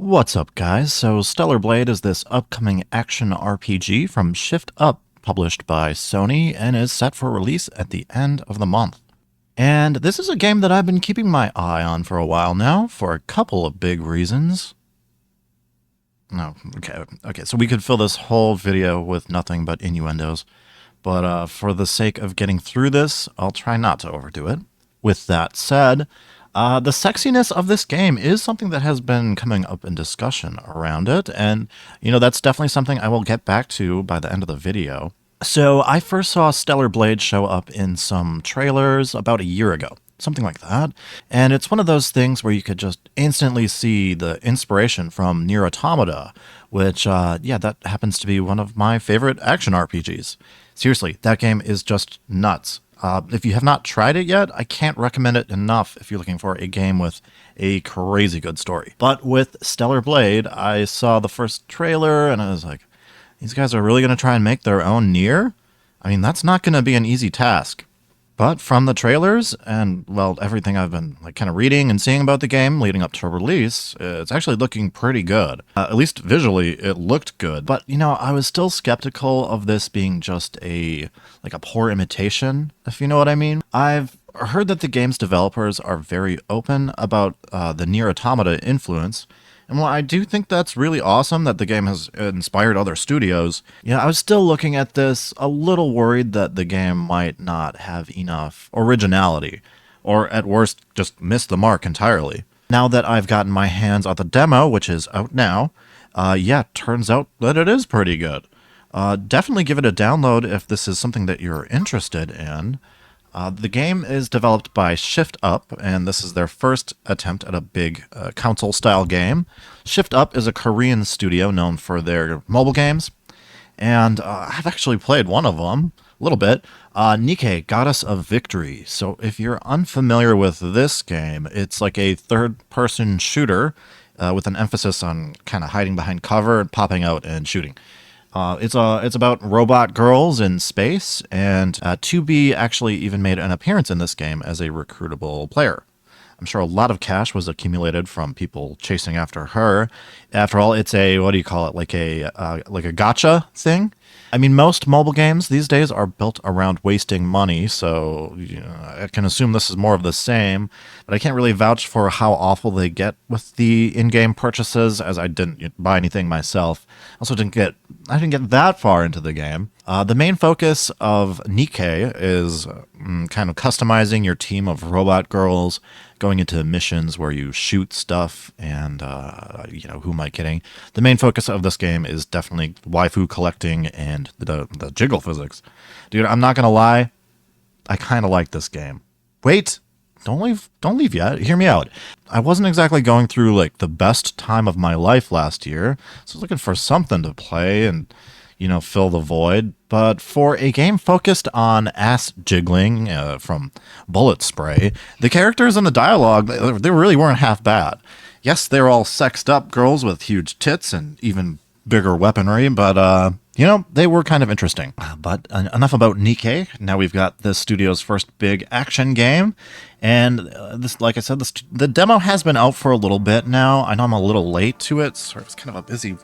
What's up, guys? So, Stellar Blade is this upcoming action RPG from Shift Up, published by Sony, and is set for release at the end of the month. And this is a game that I've been keeping my eye on for a while now, for a couple of big reasons. No, okay, so we could fill this whole video with nothing but innuendos, but for the sake of getting through this, I'll try not to overdo it. With that said, the sexiness of this game is something that has been coming up in discussion around it, and that's definitely something I will get back to by the end of the video. So I first saw Stellar Blade show up in some trailers about a year ago, something like that, and it's one of those things where you could just instantly see the inspiration from Nier Automata, which, that happens to be one of my favorite action RPGs. Seriously, that game is just nuts. If you have not tried it yet, I can't recommend it enough if you're looking for a game with a crazy good story. But with Stellar Blade, I saw the first trailer and I was like, these guys are really going to try and make their own Nier? I mean, that's not going to be an easy task. But from the trailers and, well, everything I've been kind of reading and seeing about the game leading up to release, it's actually looking pretty good. At least visually, it looked good. But, I was still skeptical of this being just a poor imitation, if you know what I mean. I've heard that the game's developers are very open about the Nier Automata influence. And while I do think that's really awesome that the game has inspired other studios, I was still looking at this a little worried that the game might not have enough originality, or at worst, just miss the mark entirely. Now that I've gotten my hands on the demo, which is out now, turns out that it is pretty good. Definitely give it a download if this is something that you're interested in. The game is developed by Shift Up, and this is their first attempt at a big console-style game. Shift Up is a Korean studio known for their mobile games, and I've actually played one of them, a little bit, Nikke, Goddess of Victory. So if you're unfamiliar with this game, it's like a third-person shooter with an emphasis on kind of hiding behind cover, popping out, and shooting. It's about robot girls in space, and 2B actually even made an appearance in this game as a recruitable player. I'm sure a lot of cash was accumulated from people chasing after her. After all, it's a, what do you call it, like a gotcha thing? I mean, most mobile games these days are built around wasting money, so I can assume this is more of the same, but I can't really vouch for how awful they get with the in-game purchases, as I didn't buy anything myself. I didn't get that far into the game. The main focus of Nikke is kind of customizing your team of robot girls, going into missions where you shoot stuff, and, who am I kidding? The main focus of this game is definitely waifu collecting and the jiggle physics. Dude, I'm not gonna lie, I kind of like this game. Wait, don't leave yet. Hear me out. I wasn't exactly going through the best time of my life last year, so I was looking for something to play and fill the void. But for a game focused on ass jiggling from bullet spray, the characters and the dialogue, they really weren't half bad. Yes, they're all sexed up girls with huge tits and even bigger weaponry, but they were kind of interesting. But enough about Nikke. Now we've got the studio's first big action game, and this, like I said, the demo has been out for a little bit now. I know I'm a little late to it, so it's kind of a busy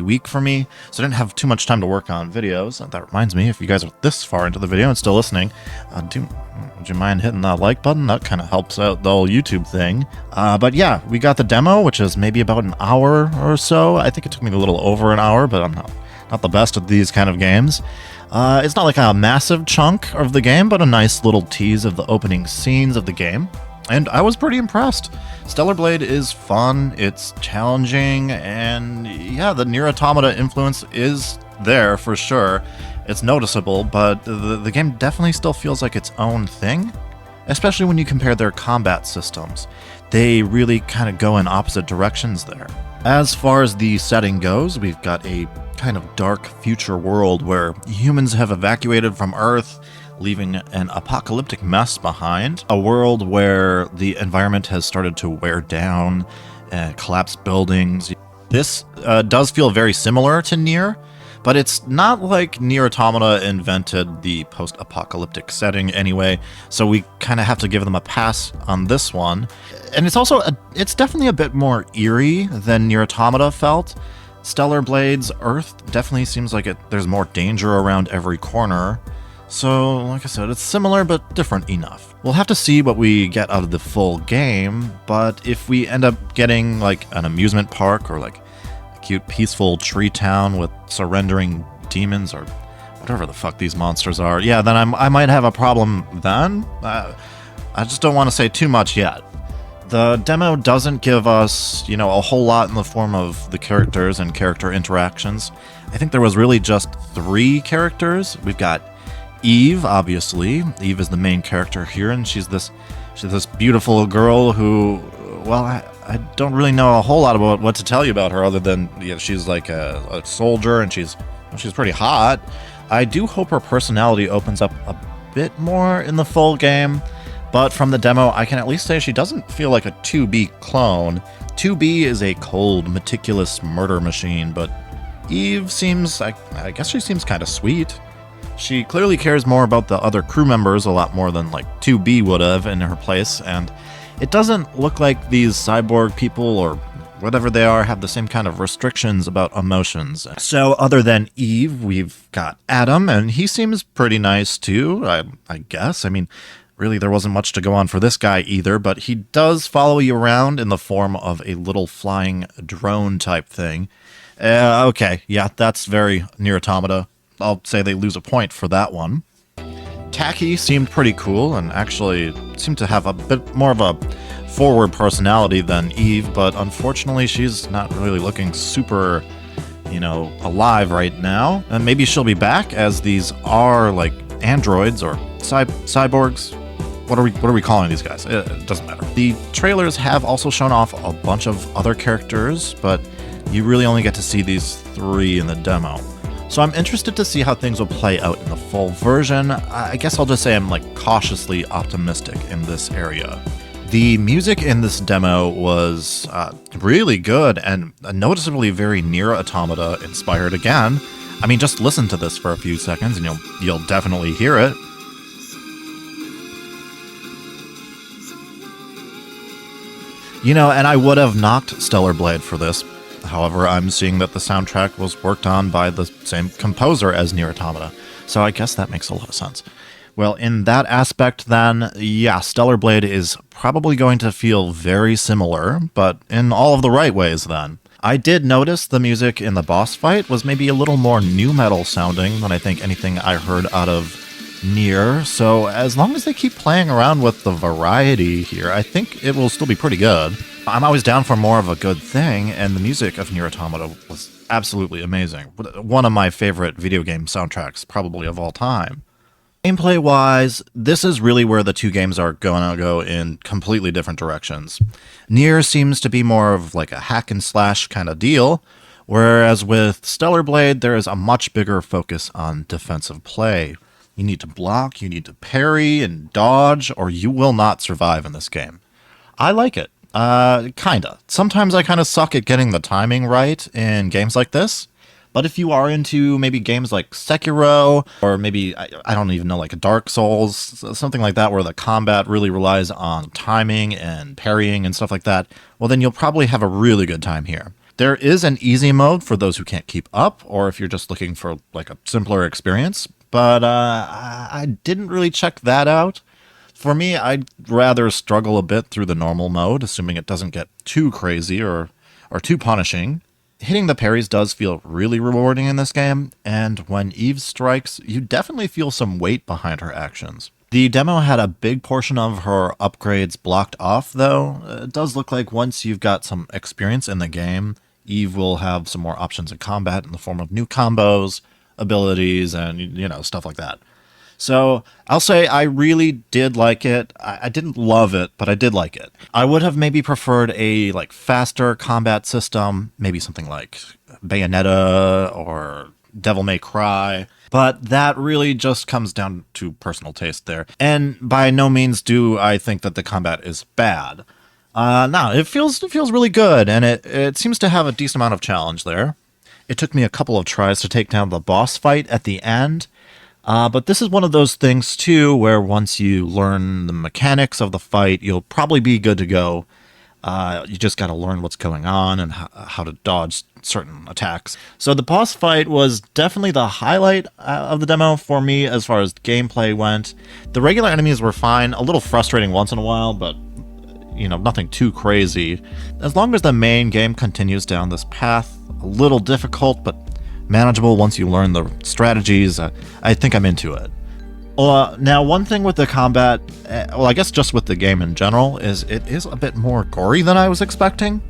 week for me, so I didn't have too much time to work on videos. That reminds me, if you guys are this far into the video and still listening, would you mind hitting that like button? That kind of helps out the whole YouTube thing. But yeah, we got the demo, which is maybe about an hour or so. I think it took me a little over an hour, but I'm not the best at these kind of games. It's not like a massive chunk of the game, but a nice little tease of the opening scenes of the game. And I was pretty impressed. Stellar Blade is fun, it's challenging, and yeah, the Nier Automata influence is there for sure. It's noticeable, but the game definitely still feels like its own thing, especially when you compare their combat systems. They really kind of go in opposite directions there. As far as the setting goes, we've got a kind of dark future world where humans have evacuated from Earth, leaving an apocalyptic mess behind. A world where the environment has started to wear down, collapsed buildings. This does feel very similar to Nier, But it's not like Nier Automata invented the post-apocalyptic setting anyway, so we kind of have to give them a pass on this one. And it's definitely a bit more eerie than Nier Automata felt. Stellar Blade's Earth definitely seems like there's more danger around every corner. So, like I said, it's similar but different enough. We'll have to see what we get out of the full game, but if we end up getting like an amusement park or like a cute peaceful tree town with surrendering demons or whatever the fuck these monsters are, yeah, then I might have a problem then. I just don't want to say too much yet. The demo doesn't give us, a whole lot in the form of the characters and character interactions. I think there was really just 3 characters. We've got Eve, obviously. Eve is the main character here, and she's this beautiful girl who, well, I don't really know a whole lot about what to tell you about her other than she's like a soldier and she's pretty hot. I do hope her personality opens up a bit more in the full game, but from the demo, I can at least say she doesn't feel like a 2B clone. 2B is a cold, meticulous murder machine, but Eve seems, I guess she seems kind of sweet. She clearly cares more about the other crew members a lot more than like 2B would have in her place, and it doesn't look like these cyborg people or whatever they are have the same kind of restrictions about emotions. So other than Eve, we've got Adam, and he seems pretty nice too, I guess. I mean, really there wasn't much to go on for this guy either, but he does follow you around in the form of a little flying drone type thing. Okay, yeah, that's very Nier Automata. I'll say they lose a point for that one. Taki seemed pretty cool and actually seemed to have a bit more of a forward personality than Eve, but unfortunately she's not really looking super, alive right now. And maybe she'll be back, as these are like androids or cyborgs. What are we calling these guys? It doesn't matter. The trailers have also shown off a bunch of other characters, but you really only get to see these 3 in the demo. So I'm interested to see how things will play out in the full version. I guess I'll just say I'm like cautiously optimistic in this area. The music in this demo was really good and noticeably very Nier Automata inspired again. I mean, just listen to this for a few seconds and you'll definitely hear it. And I would have knocked Stellar Blade for this. However, I'm seeing that the soundtrack was worked on by the same composer as Nier Automata, so I guess that makes a lot of sense. Well, in that aspect then, yeah, Stellar Blade is probably going to feel very similar, but in all of the right ways then. I did notice the music in the boss fight was maybe a little more nu metal sounding than I think anything I heard out of Nier, so as long as they keep playing around with the variety here, I think it will still be pretty good. I'm always down for more of a good thing, and the music of Nier Automata was absolutely amazing. One of my favorite video game soundtracks, probably of all time. Gameplay-wise, this is really where the 2 games are going to go in completely different directions. Nier seems to be more of like a hack and slash kind of deal, whereas with Stellar Blade, there is a much bigger focus on defensive play. You need to block, you need to parry and dodge, or you will not survive in this game. I like it. Kinda. Sometimes I kind of suck at getting the timing right in games like this. But if you are into maybe games like Sekiro, or maybe, I don't even know, like Dark Souls, something like that where the combat really relies on timing and parrying and stuff like that, well then you'll probably have a really good time here. There is an easy mode for those who can't keep up, or if you're just looking for like a simpler experience, but I didn't really check that out. For me, I'd rather struggle a bit through the normal mode, assuming it doesn't get too crazy or too punishing. Hitting the parries does feel really rewarding in this game, and when Eve strikes, you definitely feel some weight behind her actions. The demo had a big portion of her upgrades blocked off, though. It does look like once you've got some experience in the game, Eve will have some more options in combat in the form of new combos, abilities, and, stuff like that. So I'll say I really did like it. I didn't love it, but I did like it. I would have maybe preferred a faster combat system, maybe something like Bayonetta or Devil May Cry, but that really just comes down to personal taste there. And by no means do I think that the combat is bad. No, it feels really good, and it seems to have a decent amount of challenge there. It took me a couple of tries to take down the boss fight at the end. But this is one of those things, too, where once you learn the mechanics of the fight, you'll probably be good to go. You just got to learn what's going on and how to dodge certain attacks. So the boss fight was definitely the highlight of the demo for me as far as gameplay went. The regular enemies were fine, a little frustrating once in a while, but nothing too crazy. As long as the main game continues down this path, a little difficult, but manageable once you learn the strategies, I think I'm into it. Now, one thing with the combat, I guess just with the game in general, is it is a bit more gory than I was expecting.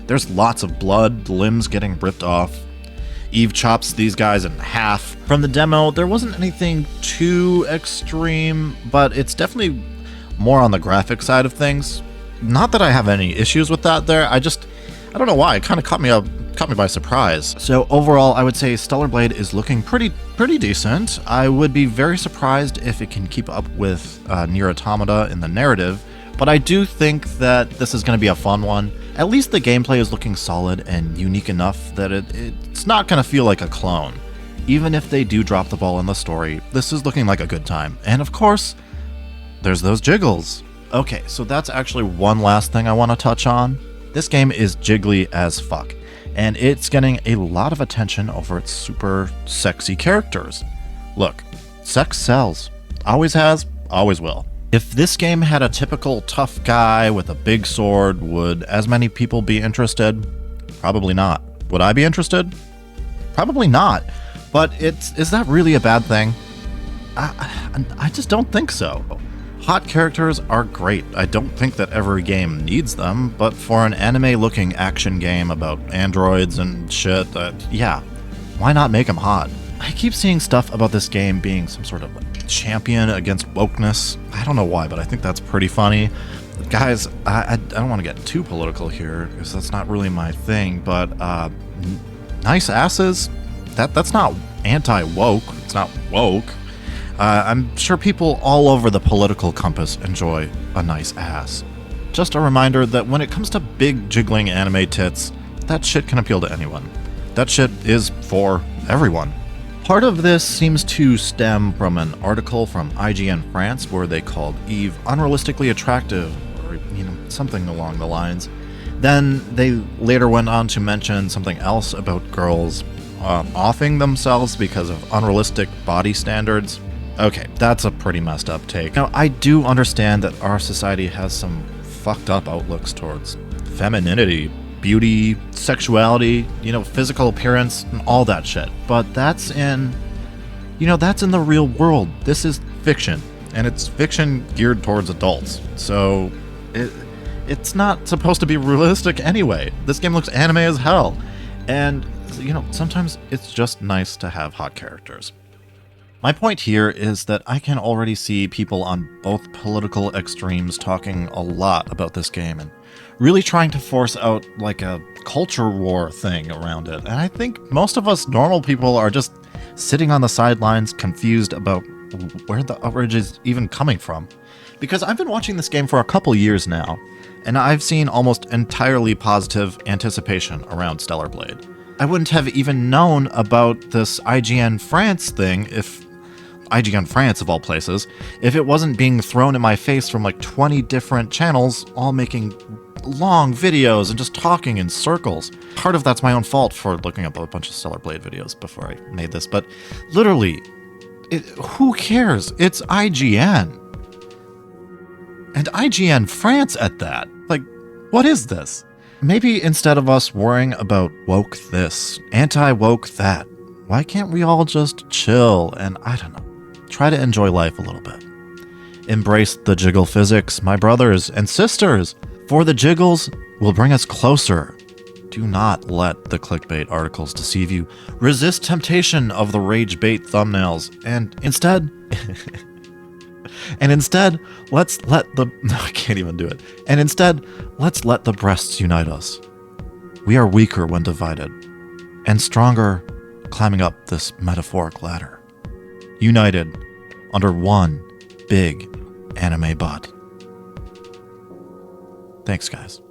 There's lots of blood, limbs getting ripped off. Eve chops these guys in half. From the demo, there wasn't anything too extreme, but it's definitely more on the graphic side of things. Not that I have any issues with that there, I don't know why, it kind of caught me by surprise. So overall, I would say Stellar Blade is looking pretty decent. I would be very surprised if it can keep up with Nier Automata in the narrative, but I do think that this is going to be a fun one. At least the gameplay is looking solid and unique enough that it's not going to feel like a clone. Even if they do drop the ball in the story, this is looking like a good time. And of course, there's those jiggles. Okay, so that's actually one last thing I want to touch on. This game is jiggly as fuck, and it's getting a lot of attention over its super sexy characters. Look, sex sells. Always has, always will. If this game had a typical tough guy with a big sword, would as many people be interested? Probably not. Would I be interested? Probably not. But is that really a bad thing? I just don't think so. Hot characters are great. I don't think that every game needs them, but for an anime-looking action game about androids and shit, yeah, why not make them hot? I keep seeing stuff about this game being some sort of champion against wokeness. I don't know why, but I think that's pretty funny. Guys, I don't want to get too political here, because that's not really my thing, but nice asses? That's not anti-woke. It's not woke. I'm sure people all over the political compass enjoy a nice ass. Just a reminder that when it comes to big jiggling anime tits, that shit can appeal to anyone. That shit is for everyone. Part of this seems to stem from an article from IGN France where they called Eve unrealistically attractive, or something along the lines. Then they later went on to mention something else about girls offing themselves because of unrealistic body standards. Okay, that's a pretty messed up take. Now, I do understand that our society has some fucked up outlooks towards femininity, beauty, sexuality, physical appearance, and all that shit. But that's in the real world. This is fiction, and it's fiction geared towards adults. So, it's not supposed to be realistic anyway. This game looks anime as hell. And, sometimes it's just nice to have hot characters. My point here is that I can already see people on both political extremes talking a lot about this game and really trying to force out like a culture war thing around it. And I think most of us normal people are just sitting on the sidelines confused about where the outrage is even coming from. Because I've been watching this game for a couple years now, and I've seen almost entirely positive anticipation around Stellar Blade. I wouldn't have even known about this IGN France thing if IGN France, of all places, if it wasn't being thrown in my face from like 20 different channels, all making long videos and just talking in circles. Part of that's my own fault for looking up a bunch of Stellar Blade videos before I made this, but literally, who cares? It's IGN. And IGN France at that. Like, what is this? Maybe instead of us worrying about woke this, anti-woke that, why can't we all just chill and, I don't know, try to enjoy life a little bit? Embrace the jiggle physics, my brothers and sisters, for the jiggles will bring us closer. Do not let the clickbait articles deceive you. Resist temptation of the rage bait thumbnails, and instead, let's let the, I can't even do it. And instead, let's let the breasts unite us. We are weaker when divided, and stronger climbing up this metaphoric ladder. United under one big anime butt. Thanks, guys.